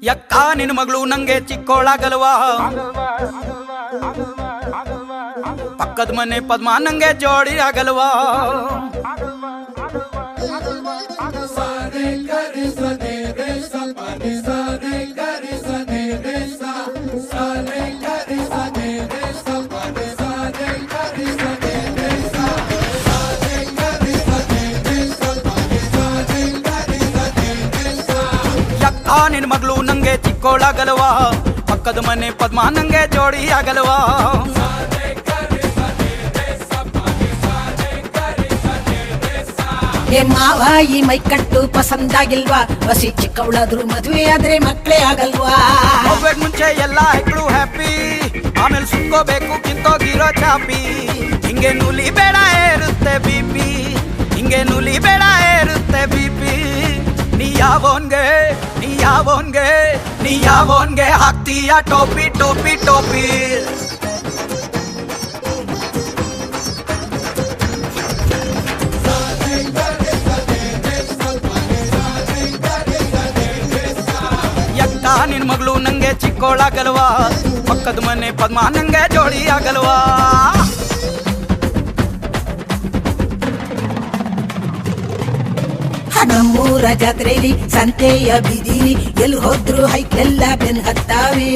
ಯಕ್ಕ ನಿನ್ನ ಮಗಳು ನಂಗೆ ಚಿಕ್ಕೋಳಾಗಲ್ವಾ, ಪಕ್ಕದ ಮನೆ ಪದ್ಮ ನಂಗೆ ಜೋಡಿ ಆಗಲ್ವಾ. ನಿನ್ ಮಗಳು ನಂಗೆ ಚಿಕ್ಕೋಳಾಗಲ್ವಾ, ಪಕ್ಕದ ಮನೆ ಪದ್ಮ ನಂಗೆ ಜೋಡಿ ಆಗಲ್ವಾ. ಮಾವ ಈ ಮೈಕಟ್ಟು ಪಸಂದಾಗಿಲ್ವಾ, ಹಸಿ ಚಿಕ್ಕವಳಾದ್ರು ಮದುವೆ ಆದ್ರೆ ಮಕ್ಕಳೇ ಆಗಲ್ವಾ. ಮದುವೆಗ್ ಮುಂಚೆ ಎಲ್ಲ ಹೆಕ್ಳು ಹ್ಯಾಪಿ, ಆಮೇಲೆ ಸುತ್ಕೋಬೇಕು ಕಿತ್ತೋಗಿರೋ ಚಾಪಿ. ಹಿಂಗೆ ನೂಲಿ ಬೇಡ ಇರುತ್ತೆ ಬಿಪಿ, ಹಿಂಗೆ ನೂಲಿ ಬೇಡ ಇರುತ್ತೆ ಬಿಪಿ. ನೀ ಯಾವೋನ್ಗೆ ನೀ ಯಾವೋನ್ಗೆ ನೀ ಯಾವೋನ್ಗೆ ಹಾಕ್ತೀಯ ಟೋಪಿ ಟೋಪಿ ಟೋಪಿ. ಯಕ್ಕ ನಿನ್ ಮಗಳು ನಂಗೆ ಚಿಕ್ಕೋಳಾಗಲ್ವಾ, ಪಕ್ಕದ ಮನೆ ಪದ್ಮ ನಂಗೆ ಜೋಡಿ ಆಗಲ್ವಾ. ನಮ್ಮೂರ ಜಾತ್ರೆಲಿ ಸಂತೆಯ ಬೀದಿಲಿ ಎಲ್ಲಿ ಹೋದ್ರು ಹೈಕೆಲ್ಲ ಬೆನ್ ಹತ್ತಾವೆ.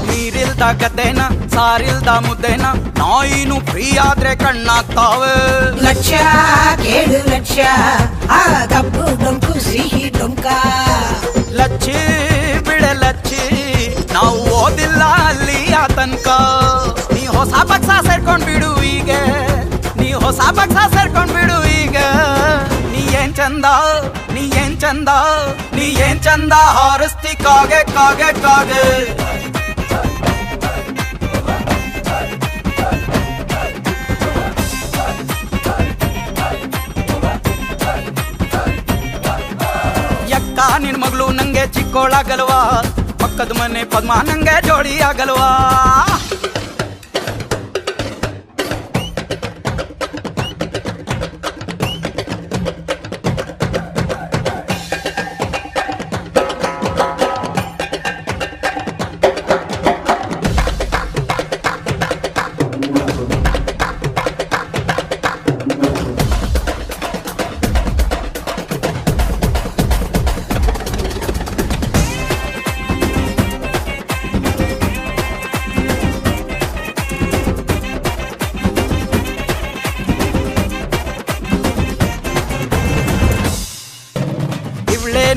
ನೀರಿಲ್ದ ಗದ್ದೆನ ಸಾರಿಲ್ದ ಮುದ್ದೆನ ನಾಯಿನು ಫ್ರೀ ಆದ್ರೆ ಕಣ್ಣಾಗ್ತಾವೆ. ಲಕ್ಷ ಕೇಳು ಲಕ್ಷ ಆ ಕಬ್ಬು ಡೊಂಕು ಸಿಹಿ ಡೊಂಕ. ಲಚ್ಚಿ ಬಿಡೆ ಲಚ್ಚಿ ನಾವು ಓದಿಲ್ಲ ಅಲ್ಲಿ ಆ ತನಕ. ನೀ ಹೊಸ ಪಕ್ಷ ಸೇರ್ಕೊಂಡ್ ಬಿಡು ಈಗ, ನೀ ಹೊಸ ಪಕ್ಷ ಸೇರ್ಕೊಂಡ್ ಬಿಡು ಈಗ. ನೀ ಏನ್ ಚಂದ ನೀ ಏನ್ ಚಂದ ನೀ ಏನ್ ಚಂದ ಹಾರಿಸ್ತಿ ಕಾಗೆ ಕಾಗೆ ಕಾಗೆ. ಯಕ್ಕ ನಿನ್ ಮಗಳು ನಂಗೆ ಚಿಕ್ಕೋಳಾಗಲ್ವಾ, ಪಕ್ಕದ ಮನೆ ಪದ್ಮ ನಂಗೆ ಜೋಡಿ ಆಗಲ್ವಾ.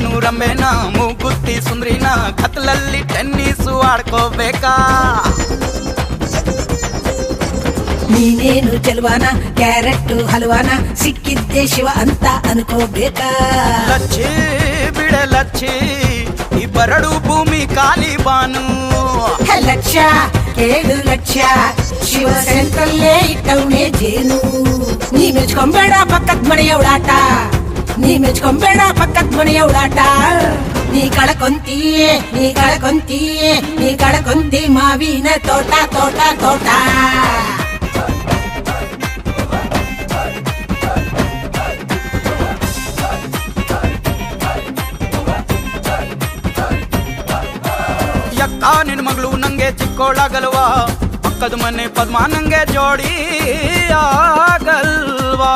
ನೂರಂಬೇನ ಮೂಗುತ್ತಿ ಸುಂದ್ರಿನ ಕತ್ಲಲ್ಲಿ ಟೆನ್ನಿಸು ಆಡ್ಕೋಬೇಕಾ. ನೀನೇನು ಚೆಲ್ವಾನ ಕ್ಯಾರೆಟ್ ಹಲ್ವಾನ ಸಿಕ್ಕಿದ್ದೆ ಶಿವ ಅಂತ ಅನ್ಕೋಬೇಕಾ. ಲಚ್ಚಿ ಬಿಡೆ ಲಚ್ಚಿ ಈ ಬರಡು ಭೂಮಿ ಖಾಲಿ ಬಾನು. ಲಕ್ಷ ಕೇಳು ಲಕ್ಷ ಶಿವ ಸೆಂಟ್ರಲ್ಲೇ ಇಟ್ಟವನೇ ಜೇನು. ನೀ ಮೆಚ್ಕೊಂಬೇಡ ಪಕ್ಕದ ಮನೆಯ ಉಡಾಟ, ನೀ ಮೆಚ್ಕೊಂಬೇಡ ಪಕ್ಕದ ಮನೆಯ ಉಡಾಟ. ನೀ ಕಳ್ಕೊಂತೀಯೇ ನೀ ಕಳ್ಕೊಂತೀಯೇ ನೀ ಕಳ್ಕೊಂತಿ ಮಾವಿನ ತೋಟ ತೋಟ ತೋಟ. ಯಕ್ಕ ನಿನ್ ಮಗಳು ನಂಗೆ ಚಿಕ್ಕೋಳಾಗಲ್ವಾ, ಪಕ್ಕದ ಮನೆ ಪದ್ಮ ನಂಗೆ ಜೋಡಿ ಆಗಲ್ವಾ.